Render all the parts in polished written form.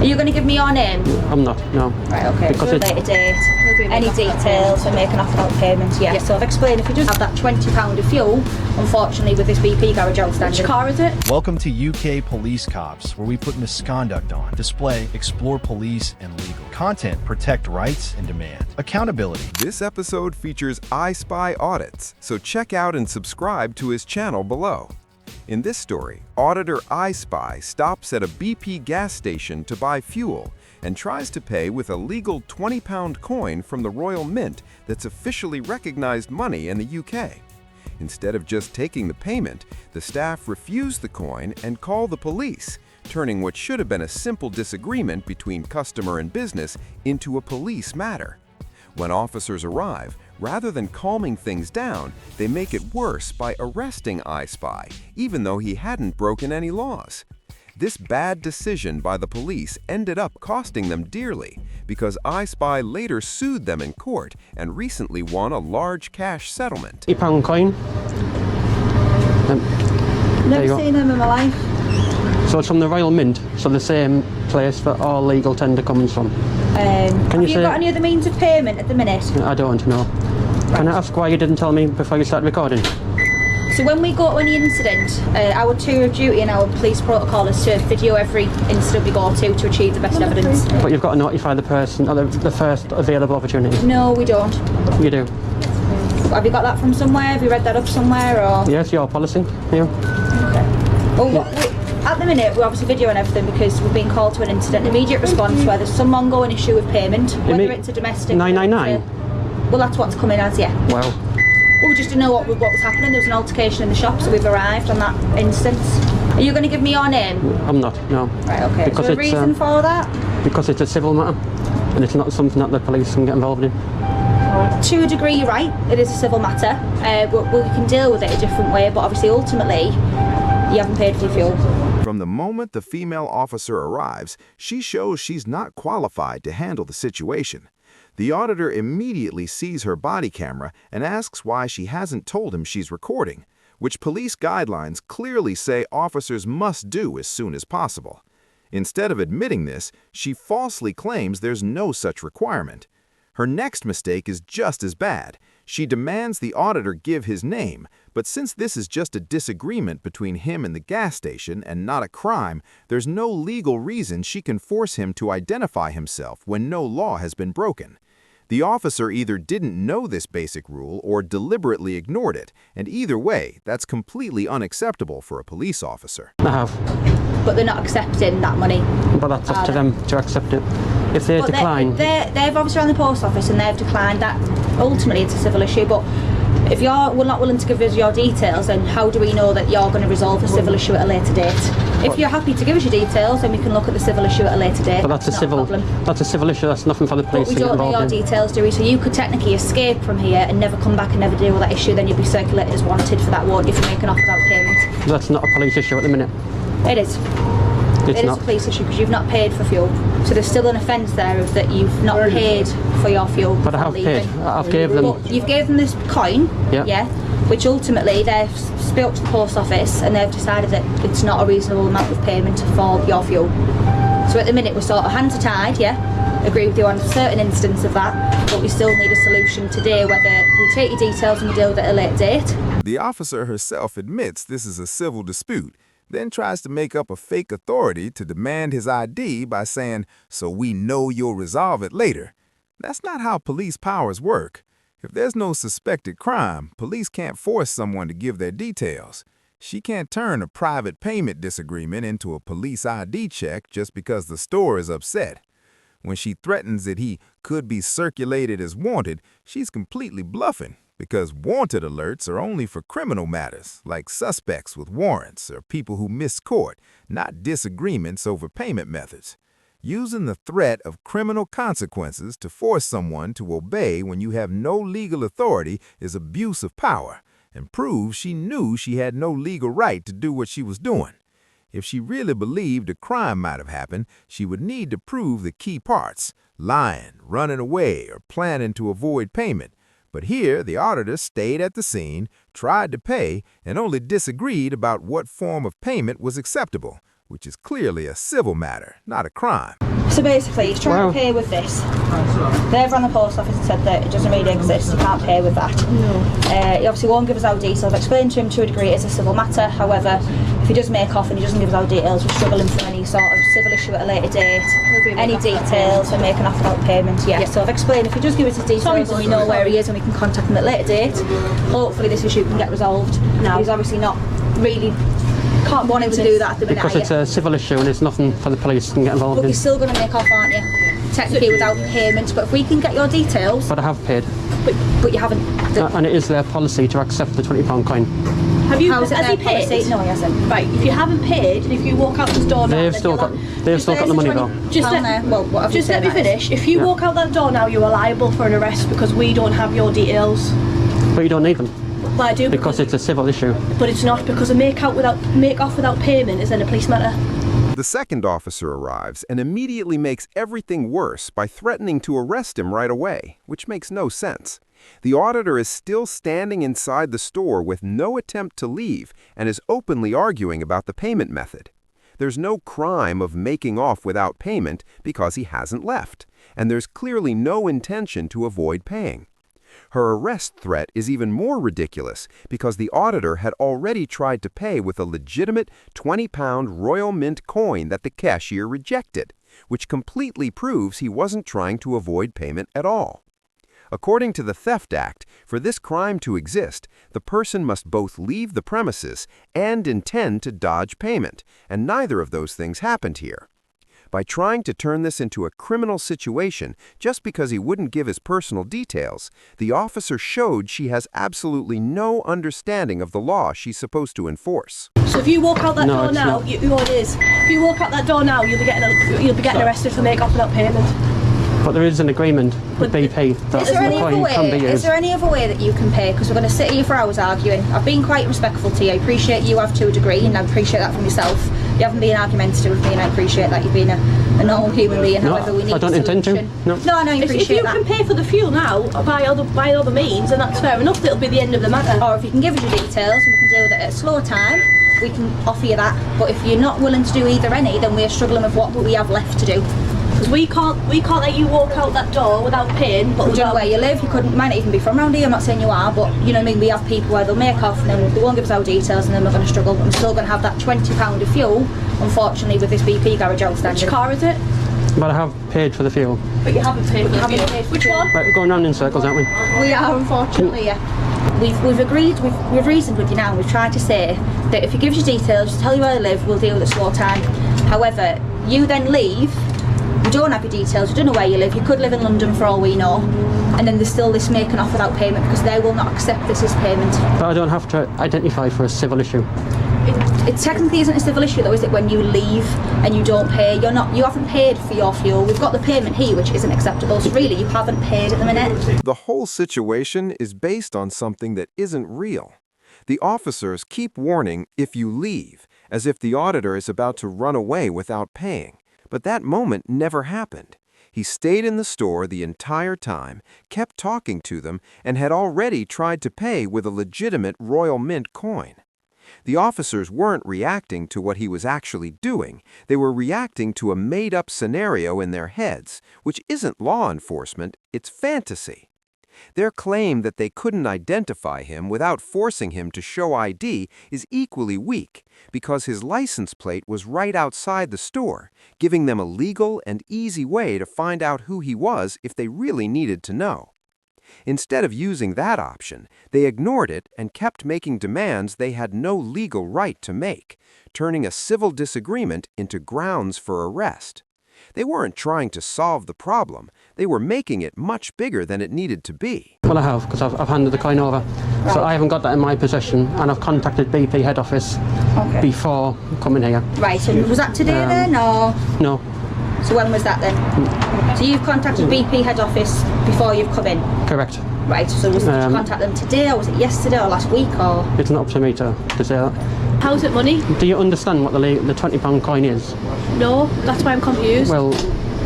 Are you going to give me your name? I'm not, no. Right, okay. Because it's... Later date, any details and make an offer about payment, yeah. So I've explained if you just have that £20 of fuel, unfortunately with this BP garage outstanding. Which car is it? Welcome to UK Police Cops, where we put misconduct on display, explore police and legal content, protect rights and demand accountability. This episode features I Spy audits, so check out and subscribe to his channel below. In this story, Auditor I Spy stops at a BP gas station to buy fuel and tries to pay with a legal £20 coin from the Royal Mint that's officially recognized money in the UK. Instead of just taking the payment, the staff refuse the coin and call the police, turning what should have been a simple disagreement between customer and business into a police matter. When officers arrive, rather than calming things down, they make it worse by arresting I Spy, even though he hadn't broken any laws. This bad decision by the police ended up costing them dearly, because I Spy later sued them in court and recently won a large cash settlement. £20 coin. Never seen them in my life. So it's from the Royal Mint, so the same place that all legal tender comes from. Have you got any other means of payment at the minute? I don't know. Can I ask why you didn't tell me before you started recording? So when we go to any incident, our tour of duty and our police protocol is to video every incident we go to achieve the best evidence. But you've got to notify the person at the first available opportunity. No, we don't. You do? Have you got that from somewhere? Have you read that up somewhere? Or? Yes, your policy. Yeah. Okay. Well, at the minute, we're obviously videoing everything because we've been called to an incident. Immediate response where there's some ongoing issue with payment, whether it's a domestic... 999? Well, that's what's coming as, yeah. Well, we just didn't know what was happening. There was an altercation in the shop, so we've arrived on that instance. Are you going to give me your name? I'm not, no. Right, okay. Is there a reason for that? Because it's a civil matter, and it's not something that the police can get involved in. To a degree, you're right. It is a civil matter. We can deal with it a different way, but obviously, ultimately, you haven't paid for your fuel. From the moment the female officer arrives, she shows she's not qualified to handle the situation. The auditor immediately sees her body camera and asks why she hasn't told him she's recording, which police guidelines clearly say officers must do as soon as possible. Instead of admitting this, she falsely claims there's no such requirement. Her next mistake is just as bad. She demands the auditor give his name, but since this is just a disagreement between him and the gas station and not a crime, there's no legal reason she can force him to identify himself when no law has been broken. The officer either didn't know this basic rule or deliberately ignored it, and either way, that's completely unacceptable for a police officer. I have. But they're not accepting that money. But that's up to them to accept it. If they decline... They've obviously run the post office and they've declined that. Ultimately, it's a civil issue, but if you're not willing to give us your details, then how do we know that you're going to resolve the civil issue at a later date? If you're happy to give us your details, then we can look at the civil issue at a later date. But that's a civil issue, that's nothing for the police to get involved in. But we don't know your details, do we? So you could technically escape from here and never come back and never deal with that issue, then you'd be circulated as wanted for that, won't you, if you make an offer without payment? That's not a police issue at the minute. It is. It is a police issue because you've not paid for fuel. So there's still an offence there of that you've not paid for your fuel. But I have paid. I've gave them... But you've gave them this coin, yeah, which ultimately they've spoke to the post office and they've decided that it's not a reasonable amount of payment for your fuel. So at the minute we're sort of hands are tied, yeah, agree with you on a certain instance of that, but we still need a solution today, whether we take your details and we deal with it at a later date. The officer herself admits this is a civil dispute, then tries to make up a fake authority to demand his ID by saying, "So we know you'll resolve it later." That's not how police powers work. If there's no suspected crime, police can't force someone to give their details. She can't turn a private payment disagreement into a police ID check just because the store is upset. When she threatens that he could be circulated as wanted, she's completely bluffing, because wanted alerts are only for criminal matters, like suspects with warrants or people who miss court, not disagreements over payment methods. Using the threat of criminal consequences to force someone to obey when you have no legal authority is abuse of power, and proves she knew she had no legal right to do what she was doing. If she really believed a crime might have happened, she would need to prove the key parts: lying, running away, or planning to avoid payment. But here, the auditor stayed at the scene, tried to pay, and only disagreed about what form of payment was acceptable, which is clearly a civil matter, not a crime. So basically, he's trying to pay with this. They've run the post office and said that it doesn't really exist, you can't pay with that. No. He obviously won't give us our details. I've explained to him to a degree it is a civil matter, however, if he does make off and he doesn't give us our details, we're struggling for any sort of civil issue at a later date. Any details and make an offer without payment, So I've explained if he does give us his details and we know where he is and we can contact him at a later date, hopefully this issue can get resolved. Now he's obviously not really wanting to do that at the minute. Because it's a civil issue and it's nothing for the police to get involved in. But you're still going to make off, aren't you? Technically without payment, but if we can get your details... But I have paid. But you haven't... And it is their policy to accept the £20 coin. Has he paid? Policy? No, he hasn't. Right, if you haven't paid, and if you walk out this door now... They've still got the money though. Just let me finish. If you walk out that door now, you are liable for an arrest because we don't have your details. But you don't need them. Well, I do. Because it's a civil issue. But it's not, because a make off without payment is then a police matter. The second officer arrives and immediately makes everything worse by threatening to arrest him right away, which makes no sense. The auditor is still standing inside the store with no attempt to leave and is openly arguing about the payment method. There's no crime of making off without payment because he hasn't left, and there's clearly no intention to avoid paying. Her arrest threat is even more ridiculous because the auditor had already tried to pay with a legitimate £20 Royal Mint coin that the cashier rejected, which completely proves he wasn't trying to avoid payment at all. According to the Theft Act, for this crime to exist, the person must both leave the premises and intend to dodge payment, and neither of those things happened here. By trying to turn this into a criminal situation just because he wouldn't give his personal details, the officer showed she has absolutely no understanding of the law she's supposed to enforce. So if you walk out that door now, If you walk out that door now, you'll be getting arrested for make off without payment. But there is an agreement with BP that the coin can be used. Is there any other way that you can pay? Because we're going to sit here for hours arguing. I've been quite respectful to you. I appreciate you have to a degree, and I appreciate that from yourself. You haven't been argumentative with me, and I appreciate that you've been a normal human being. However, we need I don't intend to. No, I know you appreciate that. If you can pay for the fuel now by other means, then that's fair enough. It'll be the end of the matter. Or if you can give us your details and we can deal with it at a slower time, we can offer you that. But if you're not willing to do either any, then we're struggling with what we have left to do. Because we can't let you walk out that door without paying. But we don't know where you live. You might not even be from around here. I'm not saying you are, but you know what I mean. We have people where they'll make off and then they won't give us our details, and then we're going to struggle. And we're still going to have that £20 of fuel, unfortunately, with this BP garage outstanding. Which car is it? But I have paid for the fuel. But you haven't paid for the fuel. Which one? Right, we're going round in circles, aren't we? We are, unfortunately, yeah. We've agreed, we've reasoned with you now, and we've tried to say that if you give us your details, just tell you where you live, we'll deal with it slow time. However, you then leave, you don't have your details, you don't know where you live, you could live in London for all we know, and then there's still this making off without payment because they will not accept this as payment. But I don't have to identify for a civil issue. It technically isn't a civil issue though, is it, when you leave and you don't pay? You haven't paid for your fuel. We've got the payment here, which isn't acceptable, so really you haven't paid at the minute. The whole situation is based on something that isn't real. The officers keep warning if you leave, as if the auditor is about to run away without paying. But that moment never happened. He stayed in the store the entire time, kept talking to them, and had already tried to pay with a legitimate Royal Mint coin. The officers weren't reacting to what he was actually doing. They were reacting to a made-up scenario in their heads, which isn't law enforcement, it's fantasy. Their claim that they couldn't identify him without forcing him to show ID is equally weak, because his license plate was right outside the store, giving them a legal and easy way to find out who he was if they really needed to know. Instead of using that option, they ignored it and kept making demands they had no legal right to make, turning a civil disagreement into grounds for arrest. They weren't trying to solve the problem, they were making it much bigger than it needed to be. Well, I have, because I've handed the coin over. Right. So I haven't got that in my possession, and I've contacted BP head office before coming here. Right, and was that today then, or? No. So when was that then? So you've contacted BP head office before you've come in? Correct. Right, so did you contact them today, or was it yesterday or last week, or? It's not up to me to say that. How's it money? Do you understand what the £20 coin is? No, that's why I'm confused. Well,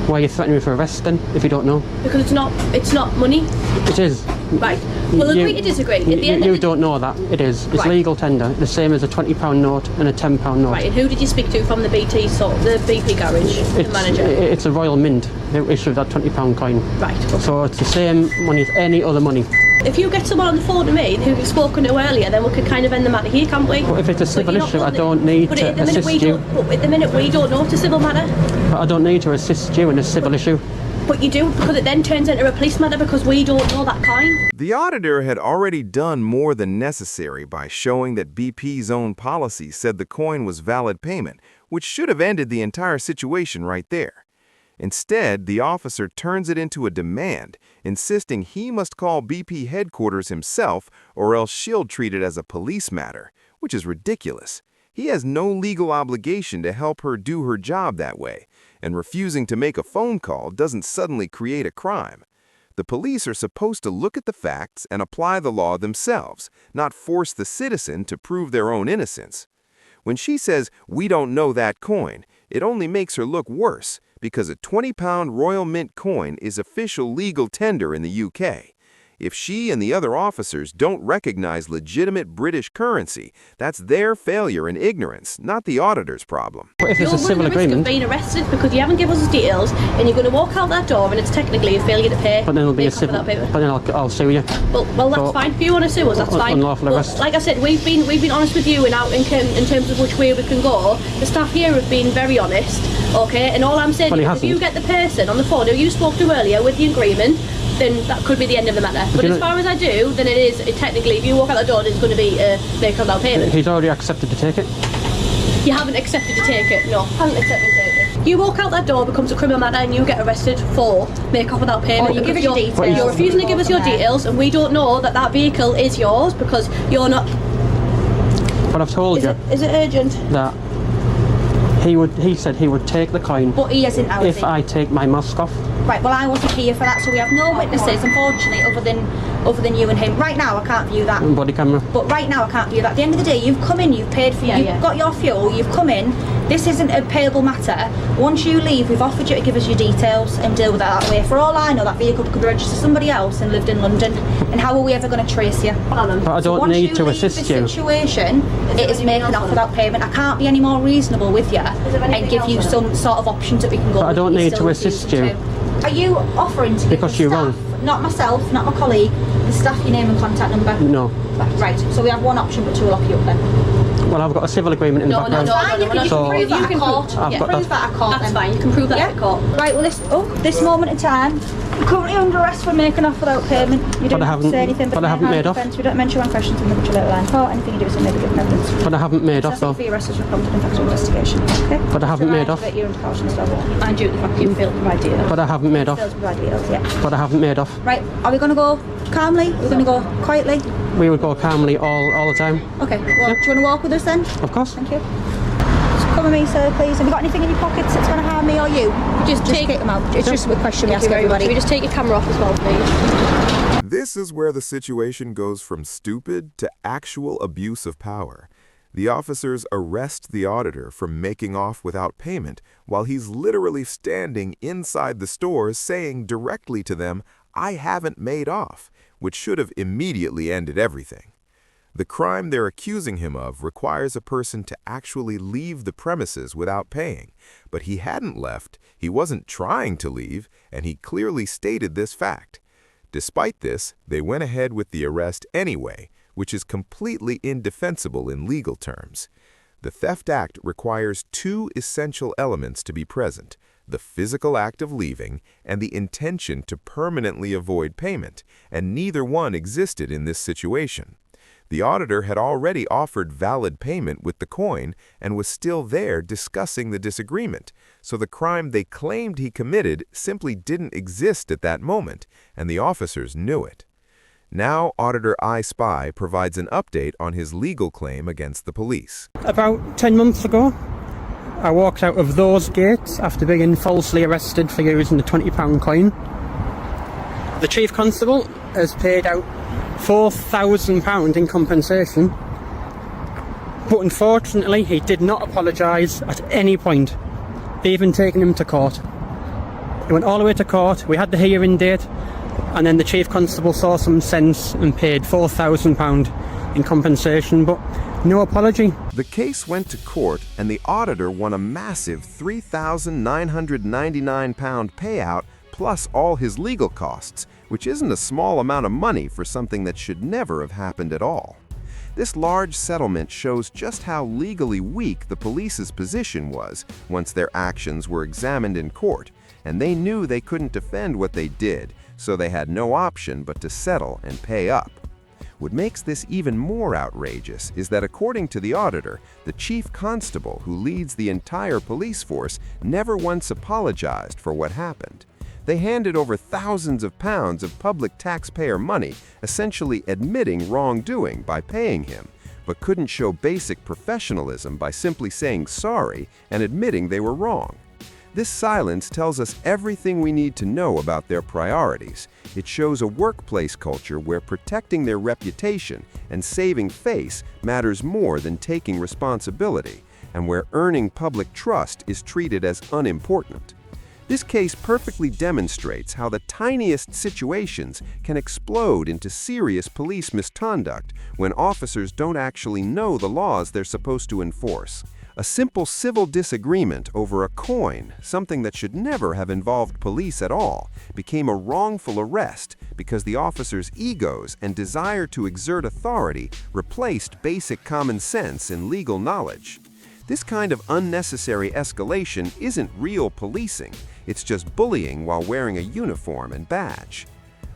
why are you threatening me for arrest then, if you don't know? Because it's not money. It is. Right. We'll agree to disagree. At the end You of the... don't know that. It is. It's Right. legal tender, the same as a £20 note and a £10 note. Right, and who did you speak to from the BP garage, the manager? It's a Royal Mint who issued that £20 coin. Right. Okay. So it's the same money as any other money. If you get someone on the phone to me who you've spoken to earlier, then we could kind of end the matter here, can't we? But if it's a civil issue, I don't need to assist you. But at the minute we don't know it's a civil matter. But I don't need to assist you in a civil issue. But you do, because it then turns into a police matter because we don't know that coin. The auditor had already done more than necessary by showing that BP's own policy said the coin was valid payment, which should have ended the entire situation right there. Instead, the officer turns it into a demand, insisting he must call BP headquarters himself or else she'll treat it as a police matter, which is ridiculous. He has no legal obligation to help her do her job that way, and refusing to make a phone call doesn't suddenly create a crime. The police are supposed to look at the facts and apply the law themselves, not force the citizen to prove their own innocence. When she says, "We don't know that coin," it only makes her look worse, because a £20 Royal Mint coin is official legal tender in the UK. If she and the other officers don't recognize legitimate British currency, that's their failure and ignorance, not the auditor's problem. But if it's a civil agreement... You're being arrested because you haven't given us details and you're going to walk out that door and it's technically a failure to pay. But then it'll be a civil... But then I'll sue you. Well, that's fine. If you want to sue us, that's fine. Unlawful arrest. Like I said, we've been honest with you in terms of which way we can go. The staff here have been very honest, okay? And all I'm saying is if you get the person on the phone who you spoke to earlier with the agreement, then that could be the end of the matter. But as far as I do, then technically, if you walk out the door, it's going to be a make without payment. He's already accepted to take it. You haven't accepted to take it. No, haven't accepted to take it. You walk out that door, it becomes a criminal matter, and you get arrested for make off without payment. Oh, you give us your details. You're refusing to give us your details, and we don't know that vehicle is yours because you're not. But I've told you. Is it urgent? That he said he would take the coin. But he isn't. If I take my mask off. Right, well I wasn't here for that, so we have no witnesses, unfortunately, other than you and him. Right now I can't view that. Body camera. But right now I can't view that. At the end of the day, you've come in, you've paid for you've got your fuel, you've come in. This isn't a payable matter. Once you leave, we've offered you to give us your details and deal with it that way. For all I know, that vehicle could be registered to somebody else and lived in London. And how are we ever going to trace you? But I don't need to assist you. Once you leave the situation, it is making off without payment. I can't be any more reasonable with you and give you some sort of options that we can go with. But I don't need to assist you. Are you offering to give because the you're staff, wrong. not myself, not my colleague, the staff your name and contact number? No. Right, so we have one option but two will lock you up then. Well, I've got a civil agreement in the background. You can prove that at court. Prove that at court. That's fine, you can prove that at court. Right, well this moment in time, you're currently under arrest for making off without payment. You don't have to say anything, but I haven't made off. We don't mention one question in the later line. Court, anything you do is maybe given evidence. But I haven't made off though. Be arrested for conduct and factual investigation. Okay? But I haven't made off. You're under caution as well. And due to the fact you failed to provide details. But I haven't made off. Failed to provide details, yeah. But I haven't made off. Right, are we going to go calmly? We're going to go quietly? We would go calmly all the time. Okay, well, do you want to walk with us then? Of course. Thank you. Just come with me, sir, please. Have you got anything in your pockets that's going to harm me or you? Just take them out. It's just a question we ask everybody. Can we just take your camera off as well, please? This is where the situation goes from stupid to actual abuse of power. The officers arrest the auditor for making off without payment while he's literally standing inside the stores saying directly to them, "I haven't made off," which should have immediately ended everything. The crime they're accusing him of requires a person to actually leave the premises without paying, but he hadn't left, he wasn't trying to leave, and he clearly stated this fact. Despite this, they went ahead with the arrest anyway, which is completely indefensible in legal terms. The Theft Act requires two essential elements to be present: the physical act of leaving and the intention to permanently avoid payment, and neither one existed in this situation. The auditor had already offered valid payment with the coin and was still there discussing the disagreement, so the crime they claimed he committed simply didn't exist at that moment, and the officers knew it. Now, Auditor I Spy provides an update on his legal claim against the police. About 10 months ago, I walked out of those gates after being falsely arrested for using the £20 coin. The Chief Constable has paid out £4,000 in compensation, but unfortunately he did not apologise at any point, even taking him to court. He went all the way to court, we had the hearing date, and then the Chief Constable saw some sense and paid £4,000 in compensation, but no apology. The case went to court and the auditor won a massive £3,999 payout plus all his legal costs, which isn't a small amount of money for something that should never have happened at all. This large settlement shows just how legally weak the police's position was once their actions were examined in court, and they knew they couldn't defend what they did, so they had no option but to settle and pay up. What makes this even more outrageous is that according to the auditor, the Chief Constable who leads the entire police force never once apologized for what happened. They handed over thousands of pounds of public taxpayer money, essentially admitting wrongdoing by paying him, but couldn't show basic professionalism by simply saying sorry and admitting they were wrong. This silence tells us everything we need to know about their priorities. It shows a workplace culture where protecting their reputation and saving face matters more than taking responsibility, and where earning public trust is treated as unimportant. This case perfectly demonstrates how the tiniest situations can explode into serious police misconduct when officers don't actually know the laws they're supposed to enforce. A simple civil disagreement over a coin, something that should never have involved police at all, became a wrongful arrest because the officers' egos and desire to exert authority replaced basic common sense and legal knowledge. This kind of unnecessary escalation isn't real policing, it's just bullying while wearing a uniform and badge.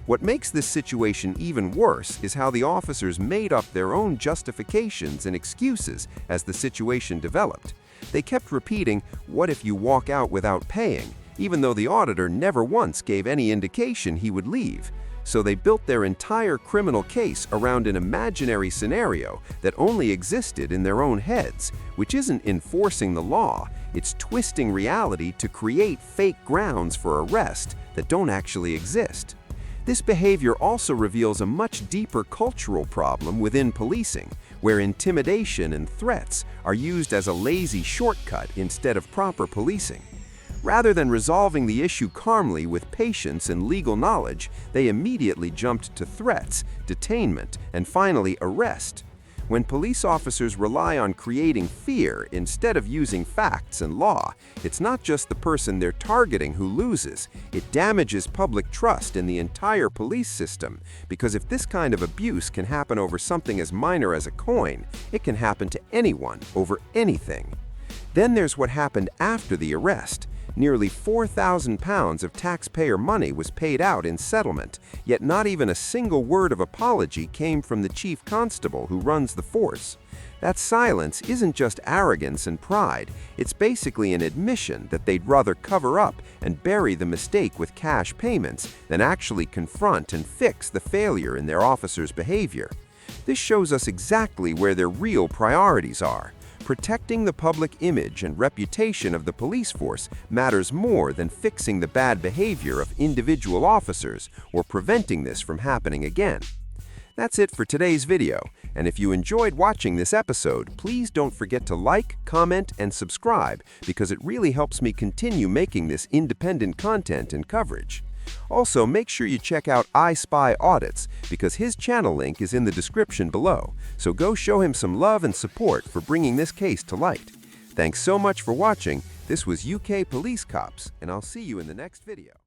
What makes this situation even worse is how the officers made up their own justifications and excuses as the situation developed. They kept repeating, "What if you walk out without paying?" even though the auditor never once gave any indication he would leave. So they built their entire criminal case around an imaginary scenario that only existed in their own heads, which isn't enforcing the law, it's twisting reality to create fake grounds for arrest that don't actually exist. This behavior also reveals a much deeper cultural problem within policing, where intimidation and threats are used as a lazy shortcut instead of proper policing. Rather than resolving the issue calmly with patience and legal knowledge, they immediately jumped to threats, detainment, and finally arrest. When police officers rely on creating fear instead of using facts and law, it's not just the person they're targeting who loses, it damages public trust in the entire police system, because if this kind of abuse can happen over something as minor as a coin, it can happen to anyone over anything. Then there's what happened after the arrest. Nearly £4,000 of taxpayer money was paid out in settlement, yet not even a single word of apology came from the Chief Constable who runs the force. That silence isn't just arrogance and pride, it's basically an admission that they'd rather cover up and bury the mistake with cash payments than actually confront and fix the failure in their officers' behavior. This shows us exactly where their real priorities are. Protecting the public image and reputation of the police force matters more than fixing the bad behavior of individual officers or preventing this from happening again. That's it for today's video, and if you enjoyed watching this episode, please don't forget to like, comment, and subscribe because it really helps me continue making this independent content and coverage. Also, make sure you check out I Spy Audits because his channel link is in the description below, so go show him some love and support for bringing this case to light. Thanks so much for watching. This was UK Police Cops, and I'll see you in the next video.